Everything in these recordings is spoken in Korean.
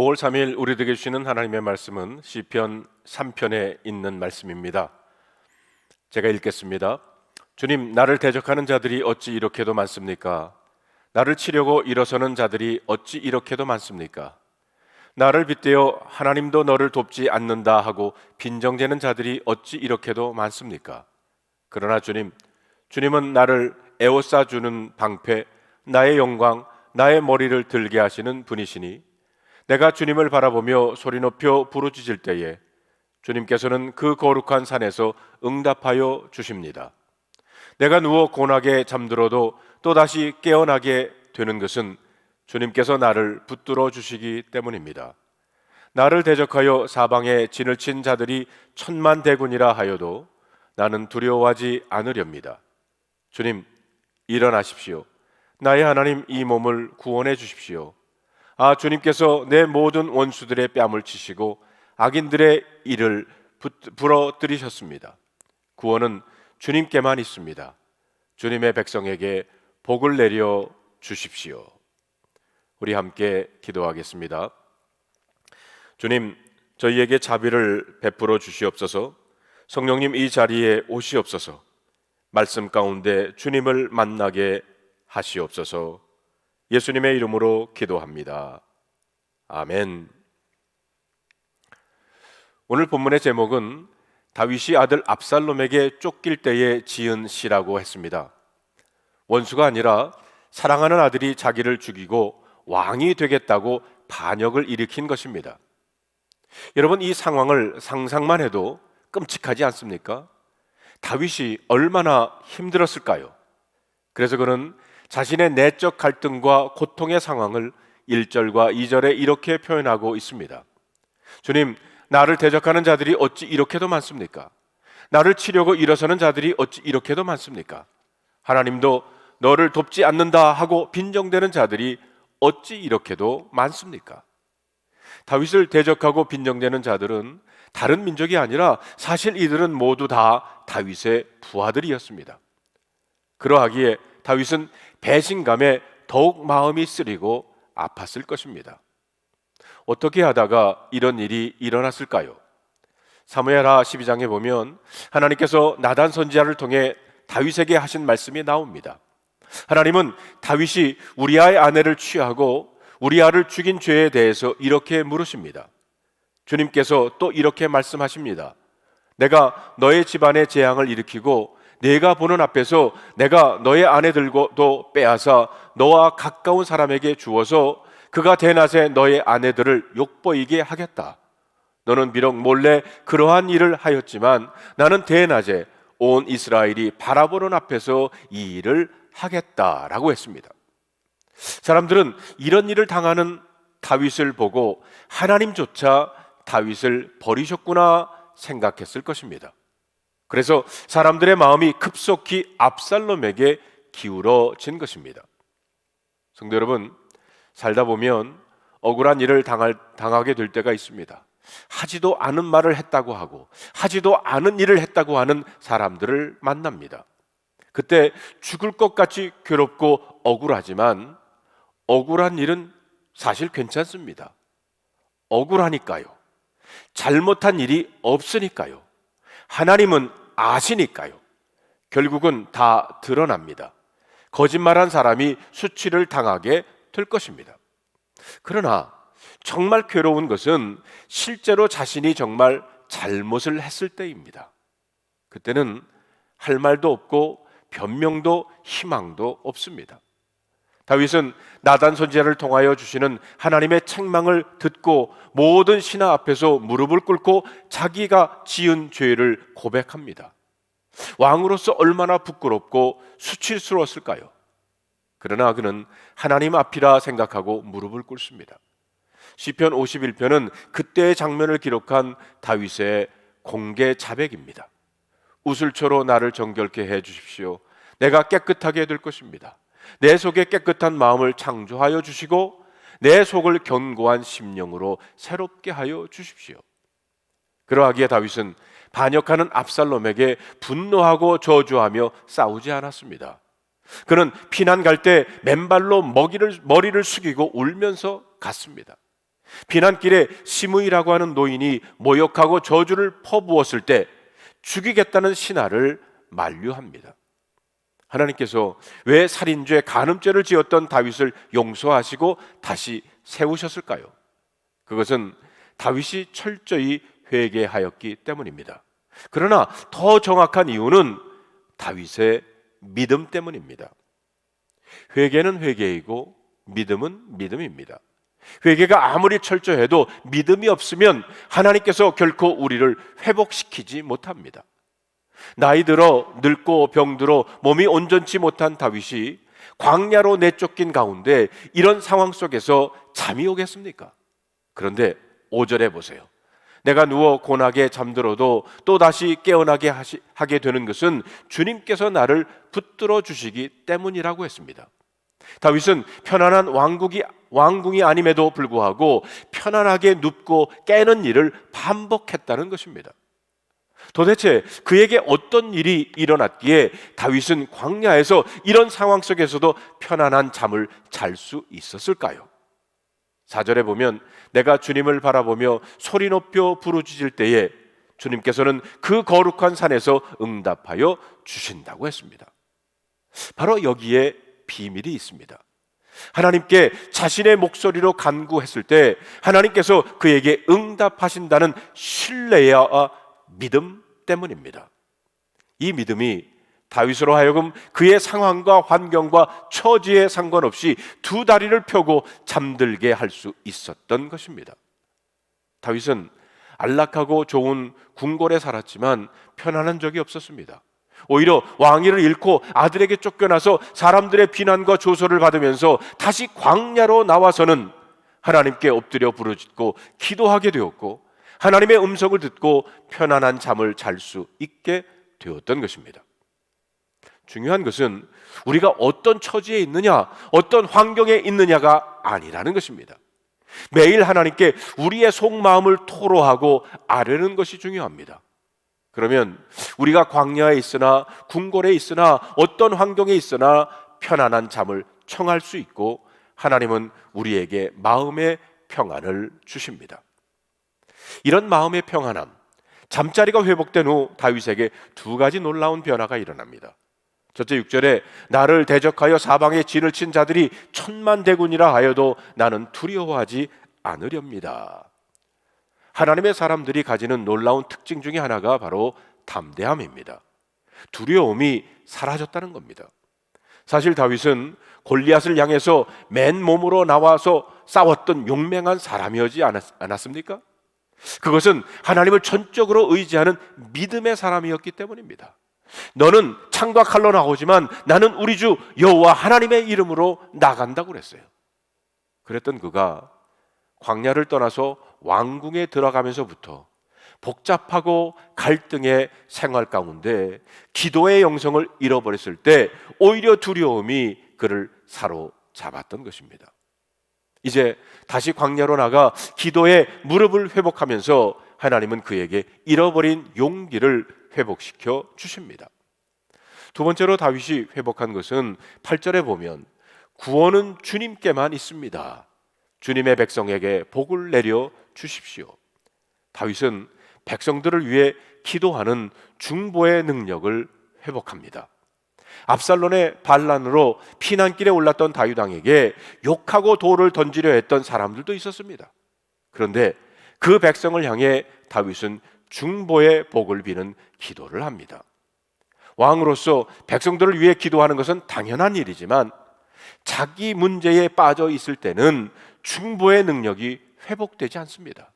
5월 3일 우리에게 주시는 하나님의 말씀은 시편 3편에 있는 말씀입니다. 제가 읽겠습니다. 주님, 나를 대적하는 자들이 어찌 이렇게도 많습니까? 나를 치려고 일어서는 자들이 어찌 이렇게도 많습니까? 나를 빗대어 하나님도 너를 돕지 않는다 하고 빈정대는 자들이 어찌 이렇게도 많습니까? 그러나 주님은 나를 에워싸주는 방패, 나의 영광, 나의 머리를 들게 하시는 분이시니 내가 주님을 바라보며 소리 높여 부르짖을 때에 주님께서는 그 거룩한 산에서 응답하여 주십니다. 내가 누워 고나게 잠들어도 또다시 깨어나게 되는 것은 주님께서 나를 붙들어 주시기 때문입니다. 나를 대적하여 사방에 진을 친 자들이 천만대군이라 하여도 나는 두려워하지 않으렵니다. 주님, 일어나십시오. 나의 하나님, 이 몸을 구원해 주십시오. 주님께서 내 모든 원수들의 뺨을 치시고 악인들의 이를 부러뜨리셨습니다. 구원은 주님께만 있습니다. 주님의 백성에게 복을 내려 주십시오. 우리 함께 기도하겠습니다. 주님, 저희에게 자비를 베풀어 주시옵소서. 성령님, 이 자리에 오시옵소서. 말씀 가운데 주님을 만나게 하시옵소서. 예수님의 이름으로 기도합니다. 아멘. 오늘 본문의 제목은 다윗이 아들 압살롬에게 쫓길 때에 지은 시라고 했습니다. 원수가 아니라 사랑하는 아들이 자기를 죽이고 왕이 되겠다고 반역을 일으킨 것입니다. 여러분, 이 상황을 상상만 해도 끔찍하지 않습니까? 다윗이 얼마나 힘들었을까요? 그래서 그는 자신의 내적 갈등과 고통의 상황을 1절과 2절에 이렇게 표현하고 있습니다. 주님, 나를 대적하는 자들이 어찌 이렇게도 많습니까? 나를 치려고 일어서는 자들이 어찌 이렇게도 많습니까? 하나님도 너를 돕지 않는다 하고 빈정대는 자들이 어찌 이렇게도 많습니까? 다윗을 대적하고 빈정대는 자들은 다른 민족이 아니라 사실 이들은 모두 다 다윗의 부하들이었습니다. 그러하기에 다윗은 배신감에 더욱 마음이 쓰리고 아팠을 것입니다. 어떻게 하다가 이런 일이 일어났을까요? 사무엘하 12장에 보면 하나님께서 나단 선지자를 통해 다윗에게 하신 말씀이 나옵니다. 하나님은 다윗이 우리아의 아내를 취하고 우리아를 죽인 죄에 대해서 이렇게 물으십니다. 주님께서 또 이렇게 말씀하십니다. 내가 너의 집안에 재앙을 일으키고 내가 보는 앞에서 내가 너의 아내들도 빼앗아 너와 가까운 사람에게 주어서 그가 대낮에 너의 아내들을 욕보이게 하겠다. 너는 비록 몰래 그러한 일을 하였지만 나는 대낮에 온 이스라엘이 바라보는 앞에서 이 일을 하겠다라고 했습니다. 사람들은 이런 일을 당하는 다윗을 보고 하나님조차 다윗을 버리셨구나 생각했을 것입니다. 그래서 사람들의 마음이 급속히 압살롬에게 기울어진 것입니다. 성도 여러분, 살다 보면 억울한 일을 당하게 될 때가 있습니다. 하지도 않은 말을 했다고 하고 하지도 않은 일을 했다고 하는 사람들을 만납니다. 그때 죽을 것 같이 괴롭고 억울하지만 억울한 일은 사실 괜찮습니다. 억울하니까요. 잘못한 일이 없으니까요. 하나님은 아시니까요. 결국은 다 드러납니다. 거짓말한 사람이 수치를 당하게 될 것입니다. 그러나 정말 괴로운 것은 실제로 자신이 정말 잘못을 했을 때입니다. 그때는 할 말도 없고 변명도 희망도 없습니다. 다윗은 나단 선지자를 통하여 주시는 하나님의 책망을 듣고 모든 신하 앞에서 무릎을 꿇고 자기가 지은 죄를 고백합니다. 왕으로서 얼마나 부끄럽고 수치스러웠을까요? 그러나 그는 하나님 앞이라 생각하고 무릎을 꿇습니다. 시편 51편은 그때의 장면을 기록한 다윗의 공개 자백입니다. 우슬초로 나를 정결케 해 주십시오. 내가 깨끗하게 될 것입니다. 내 속에 깨끗한 마음을 창조하여 주시고 내 속을 견고한 심령으로 새롭게 하여 주십시오. 그러하기에 다윗은 반역하는 압살롬에게 분노하고 저주하며 싸우지 않았습니다. 그는 피난 갈 때 맨발로 머리를 숙이고 울면서 갔습니다. 비난길에 시므이라고 하는 노인이 모욕하고 저주를 퍼부었을 때 죽이겠다는 신하를 만류합니다. 하나님께서 왜 살인죄, 간음죄를 지었던 다윗을 용서하시고 다시 세우셨을까요? 그것은 다윗이 철저히 회개하였기 때문입니다. 그러나 더 정확한 이유는 다윗의 믿음 때문입니다. 회개는 회개이고 믿음은 믿음입니다. 회개가 아무리 철저해도 믿음이 없으면 하나님께서 결코 우리를 회복시키지 못합니다. 나이 들어 늙고 병들어 몸이 온전치 못한 다윗이 광야로 내쫓긴 가운데 이런 상황 속에서 잠이 오겠습니까? 그런데 5절에 보세요. 내가 누워 고나게 잠들어도 또다시 깨어나게 하게 되는 것은 주님께서 나를 붙들어 주시기 때문이라고 했습니다. 다윗은 편안한 왕궁이 아님에도 불구하고 편안하게 눕고 깨는 일을 반복했다는 것입니다. 도대체 그에게 어떤 일이 일어났기에 다윗은 광야에서 이런 상황 속에서도 편안한 잠을 잘 수 있었을까요? 4절에 보면 내가 주님을 바라보며 소리 높여 부르짖을 때에 주님께서는 그 거룩한 산에서 응답하여 주신다고 했습니다. 바로 여기에 비밀이 있습니다. 하나님께 자신의 목소리로 간구했을 때 하나님께서 그에게 응답하신다는 신뢰와 믿음 때문입니다. 이 믿음이 다윗으로 하여금 그의 상황과 환경과 처지에 상관없이 두 다리를 펴고 잠들게 할 수 있었던 것입니다. 다윗은 안락하고 좋은 궁궐에 살았지만 편안한 적이 없었습니다. 오히려 왕위를 잃고 아들에게 쫓겨나서 사람들의 비난과 조소를 받으면서 다시 광야로 나와서는 하나님께 엎드려 부르짖고 기도하게 되었고 하나님의 음성을 듣고 편안한 잠을 잘 수 있게 되었던 것입니다. 중요한 것은 우리가 어떤 처지에 있느냐, 어떤 환경에 있느냐가 아니라는 것입니다. 매일 하나님께 우리의 속마음을 토로하고 아뢰는 것이 중요합니다. 그러면 우리가 광야에 있으나 궁궐에 있으나 어떤 환경에 있으나 편안한 잠을 청할 수 있고 하나님은 우리에게 마음의 평안을 주십니다. 이런 마음의 평안함, 잠자리가 회복된 후 다윗에게 두 가지 놀라운 변화가 일어납니다. 첫째 6절에 나를 대적하여 사방에 진을 친 자들이 천만대군이라 하여도 나는 두려워하지 않으렵니다. 하나님의 사람들이 가지는 놀라운 특징 중에 하나가 바로 담대함입니다. 두려움이 사라졌다는 겁니다. 사실 다윗은 골리앗을 향해서 맨몸으로 나와서 싸웠던 용맹한 사람이었지 않았습니까? 그것은 하나님을 전적으로 의지하는 믿음의 사람이었기 때문입니다. 너는 창과 칼로 나오지만 나는 우리 주 여호와 하나님의 이름으로 나간다고 그랬어요. 그랬던 그가 광야를 떠나서 왕궁에 들어가면서부터 복잡하고 갈등의 생활 가운데 기도의 영성을 잃어버렸을 때 오히려 두려움이 그를 사로잡았던 것입니다. 이제 다시 광야로 나가 기도의 무릎을 회복하면서 하나님은 그에게 잃어버린 용기를 회복시켜 주십니다. 두 번째로 다윗이 회복한 것은 8절에 보면 구원은 주님께만 있습니다. 주님의 백성에게 복을 내려 주십시오. 다윗은 백성들을 위해 기도하는 중보의 능력을 회복합니다. 압살롬의 반란으로 피난길에 올랐던 다윗 왕에게 욕하고 돌을 던지려 했던 사람들도 있었습니다. 그런데 그 백성을 향해 다윗은 중보의 복을 비는 기도를 합니다. 왕으로서 백성들을 위해 기도하는 것은 당연한 일이지만 자기 문제에 빠져 있을 때는 중보의 능력이 회복되지 않습니다.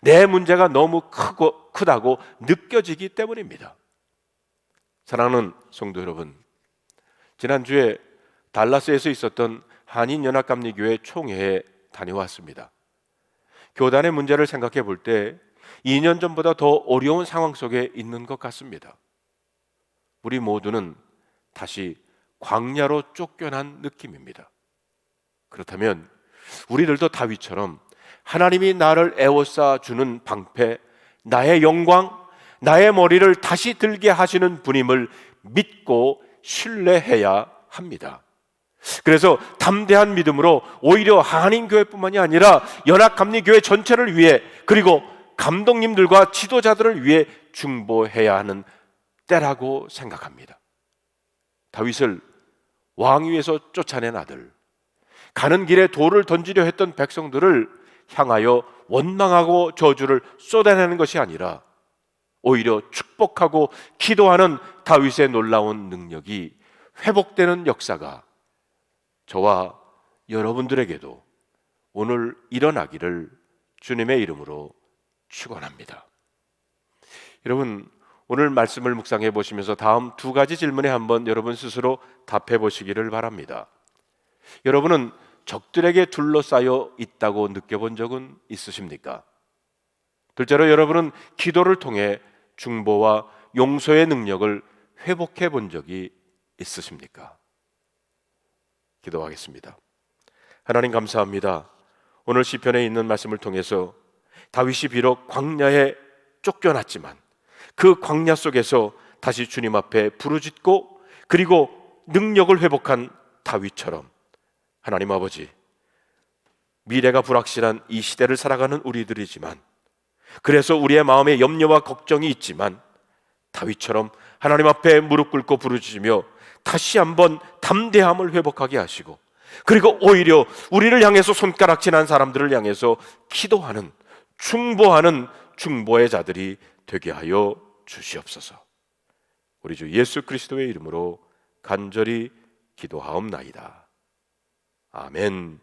내 문제가 너무 크다고 느껴지기 때문입니다. 사랑하는 성도 여러분, 지난주에 달라스에서 있었던 한인연합감리교회 총회에 다녀왔습니다. 교단의 문제를 생각해 볼 때 2년 전보다 더 어려운 상황 속에 있는 것 같습니다. 우리 모두는 다시 광야로 쫓겨난 느낌입니다. 그렇다면 우리들도 다윗처럼 하나님이 나를 에워싸 주는 방패, 나의 영광, 나의 머리를 다시 들게 하시는 분임을 믿고 신뢰해야 합니다. 그래서 담대한 믿음으로 오히려 한인교회뿐만이 아니라 연합감리교회 전체를 위해, 그리고 감독님들과 지도자들을 위해 중보해야 하는 때라고 생각합니다. 다윗을 왕위에서 쫓아낸 아들, 가는 길에 돌을 던지려 했던 백성들을 향하여 원망하고 저주를 쏟아내는 것이 아니라 오히려 축복하고 기도하는 다윗의 놀라운 능력이 회복되는 역사가 저와 여러분들에게도 오늘 일어나기를 주님의 이름으로 축원합니다. 여러분, 오늘 말씀을 묵상해 보시면서 다음 두 가지 질문에 한번 여러분 스스로 답해 보시기를 바랍니다. 여러분은 적들에게 둘러싸여 있다고 느껴본 적은 있으십니까? 둘째로, 여러분은 기도를 통해 중보와 용서의 능력을 회복해 본 적이 있으십니까? 기도하겠습니다. 하나님 감사합니다. 오늘 시편에 있는 말씀을 통해서 다윗이 비록 광야에 쫓겨났지만 그 광야 속에서 다시 주님 앞에 부르짖고 그리고 능력을 회복한 다윗처럼 하나님 아버지, 미래가 불확실한 이 시대를 살아가는 우리들이지만, 그래서 우리의 마음에 염려와 걱정이 있지만 다윗처럼 하나님 앞에 무릎 꿇고 부르짖으며 다시 한번 담대함을 회복하게 하시고, 그리고 오히려 우리를 향해서 손가락질한 사람들을 향해서 기도하는, 중보하는 중보의 자들이 되게 하여 주시옵소서. 우리 주 예수 그리스도의 이름으로 간절히 기도하옵나이다. 아멘.